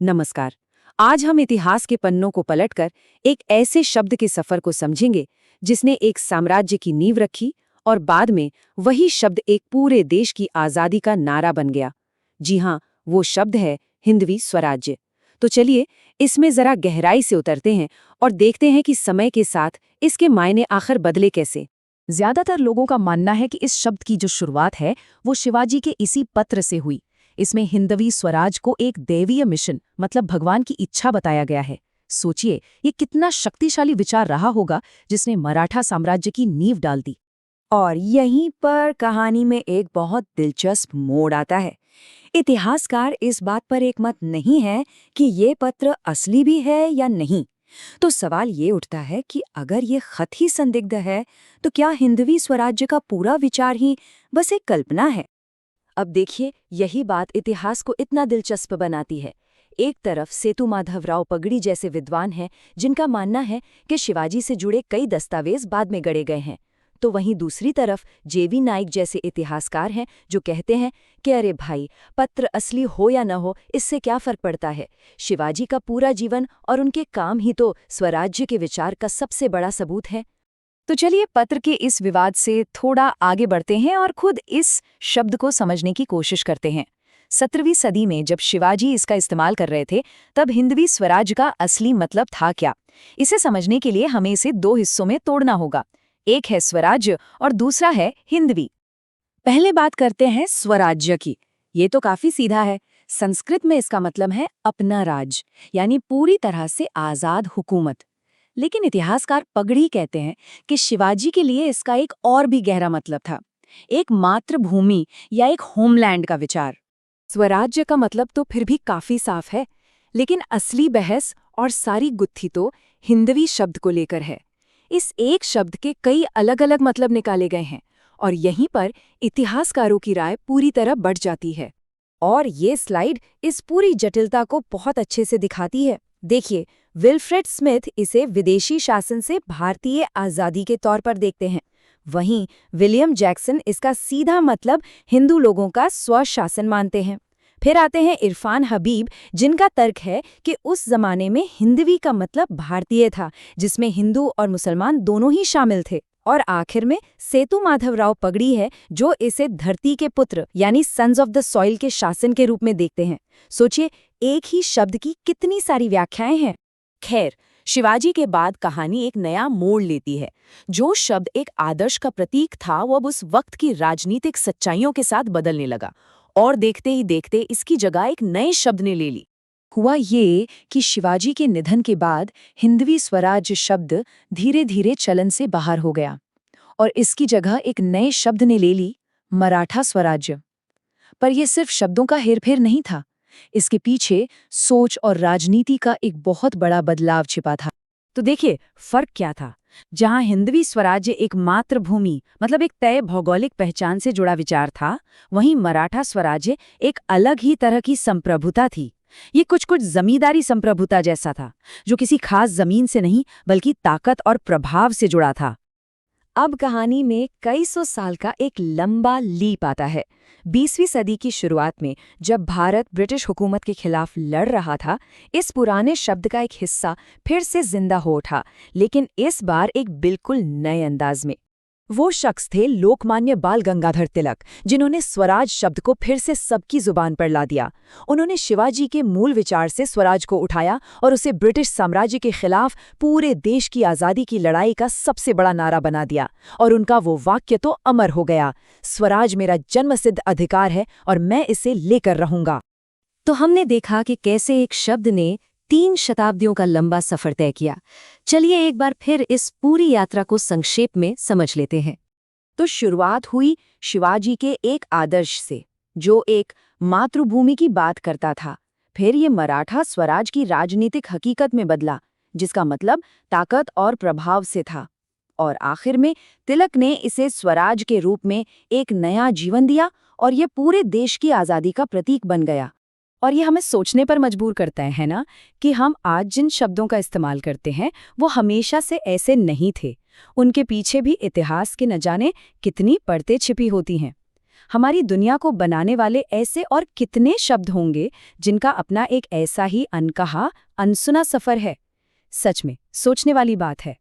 नमस्कार। आज हम इतिहास के पन्नों को पलटकर एक ऐसे शब्द के सफर को समझेंगे जिसने एक साम्राज्य की नींव रखी और बाद में वही शब्द एक पूरे देश की आजादी का नारा बन गया। जी हाँ, वो शब्द है हिंदवी स्वराज्य। तो चलिए इसमें जरा गहराई से उतरते हैं और देखते हैं कि समय के साथ इसके मायने आखिर बदले कैसे। ज्यादातर लोगों का मानना है कि इस शब्द की जो शुरुआत है वो शिवाजी के इसी पत्र से हुई। इसमें हिंदवी स्वराज को एक दैवीय मिशन मतलब भगवान की इच्छा बताया गया है। सोचिए ये कितना शक्तिशाली विचार रहा होगा जिसने मराठा साम्राज्य की नींव डाल दी। और यहीं पर कहानी में एक बहुत दिलचस्प मोड़ आता है। इतिहासकार इस बात पर एक मत नहीं है कि ये पत्र असली भी है या नहीं। तो सवाल ये उठता है कि अगर ये खत ही संदिग्ध है तो क्या हिंदवी स्वराज्य का पूरा विचार ही बस एक कल्पना है। अब देखिए यही बात इतिहास को इतना दिलचस्प बनाती है। एक तरफ सेतु माधवराव पगड़ी जैसे विद्वान हैं जिनका मानना है कि शिवाजी से जुड़े कई दस्तावेज बाद में गढ़े गए हैं, तो वहीं दूसरी तरफ जेवी नाइक जैसे इतिहासकार हैं जो कहते हैं कि अरे भाई, पत्र असली हो या न हो इससे क्या फर्क पड़ता है। शिवाजी का पूरा जीवन और उनके काम ही तो स्वराज्य के विचार का सबसे बड़ा सबूत है। तो चलिए पत्र के इस विवाद से थोड़ा आगे बढ़ते हैं और खुद इस शब्द को समझने की कोशिश करते हैं। 17वीं सदी में जब शिवाजी इसका इस्तेमाल कर रहे थे तब हिंदवी स्वराज का असली मतलब था क्या? इसे समझने के लिए हमें इसे दो हिस्सों में तोड़ना होगा। एक है स्वराज्य और दूसरा है हिंदवी। पहले बात करते हैं स्वराज्य की। ये तो काफी सीधा है। संस्कृत में इसका मतलब है अपना राज, यानी पूरी तरह से आजाद हुकूमत। लेकिन इतिहासकार पगड़ी कहते हैं कि शिवाजी के लिए इसका एक और भी गहरा मतलब था, एक मातृभूमि या एक होमलैंड का विचार। स्वराज्य का मतलब तो फिर भी काफी साफ है, लेकिन असली बहस और सारी गुत्थी तो हिंदवी शब्द को लेकर है। इस एक शब्द के कई अलग अलग मतलब निकाले गए हैं और यहीं पर इतिहासकारों की राय पूरी तरह बढ़ जाती है। और ये स्लाइड इस पूरी जटिलता को बहुत अच्छे से दिखाती है। देखिए, विल्फ्रेड स्मिथ इसे विदेशी शासन से भारतीय आज़ादी के तौर पर देखते हैं। वहीं विलियम जैक्सन इसका सीधा मतलब हिंदू लोगों का स्वशासन मानते हैं। फिर आते हैं इरफान हबीब, जिनका तर्क है कि उस जमाने में हिंदवी का मतलब भारतीय था, जिसमें हिंदू और मुसलमान दोनों ही शामिल थे। और आखिर में सेतु माधवराव पगड़ी है, जो इसे धरती के पुत्र यानी सन्स ऑफ द सॉइल के शासन के रूप में देखते हैं। सोचिए, एक ही शब्द की कितनी सारी व्याख्याएं हैं। खैर, शिवाजी के बाद कहानी एक नया मोड़ लेती है। जो शब्द एक आदर्श का प्रतीक था वो अब उस वक्त की राजनीतिक सच्चाइयों के साथ बदलने लगा और देखते ही देखते इसकी जगह एक नए शब्द ने ले ली। हुआ ये कि शिवाजी के निधन के बाद हिंदवी स्वराज शब्द धीरे धीरे चलन से बाहर हो गया और इसकी जगह एक नए शब्द ने ले ली, मराठा स्वराज्य। पर यह सिर्फ शब्दों का हेरफेर नहीं था, इसके पीछे सोच और राजनीति का एक बहुत बड़ा बदलाव छिपा था। तो देखिए फर्क क्या था। जहां हिंदवी स्वराज्य एक मातृभूमि मतलब एक तय भौगोलिक पहचान से जुड़ा विचार था, वहीं मराठा स्वराज्य एक अलग ही तरह की संप्रभुता थी। ये कुछ कुछ जमींदारी संप्रभुता जैसा था, जो किसी खास जमीन से नहीं बल्कि ताकत और प्रभाव से जुड़ा था। अब कहानी में कई सौ साल का एक लंबा लीप आता है। 20वीं सदी की शुरुआत में जब भारत ब्रिटिश हुकूमत के खिलाफ लड़ रहा था, इस पुराने शब्द का एक हिस्सा फिर से जिंदा हो उठा, लेकिन इस बार एक बिल्कुल नए अंदाज में। वो शख्स थे लोकमान्य बाल गंगाधर तिलक, जिन्होंने स्वराज शब्द को फिर से सबकी जुबान पर ला दिया। उन्होंने शिवाजी के मूल विचार से स्वराज को उठाया और उसे ब्रिटिश साम्राज्य के खिलाफ पूरे देश की आज़ादी की लड़ाई का सबसे बड़ा नारा बना दिया। और उनका वो वाक्य तो अमर हो गया, स्वराज मेरा जन्मसिद्ध अधिकार है और मैं इसे लेकर रहूंगा। तो हमने देखा कि कैसे एक शब्द ने 3 शताब्दियों का लंबा सफर तय किया। चलिए एक बार फिर इस पूरी यात्रा को संक्षेप में समझ लेते हैं। तो शुरुआत हुई शिवाजी के एक आदर्श से, जो एक मातृभूमि की बात करता था। फिर ये मराठा स्वराज की राजनीतिक हकीकत में बदला, जिसका मतलब ताकत और प्रभाव से था। और आखिर में तिलक ने इसे स्वराज के रूप में एक नया जीवन दिया और ये पूरे देश की आज़ादी का प्रतीक बन गया। और ये हमें सोचने पर मजबूर करता है ना, कि हम आज जिन शब्दों का इस्तेमाल करते हैं वो हमेशा से ऐसे नहीं थे। उनके पीछे भी इतिहास के न जाने कितनी परतें छिपी होती हैं। हमारी दुनिया को बनाने वाले ऐसे और कितने शब्द होंगे जिनका अपना एक ऐसा ही अनकहा, अनसुना सफर है। सच में सोचने वाली बात है।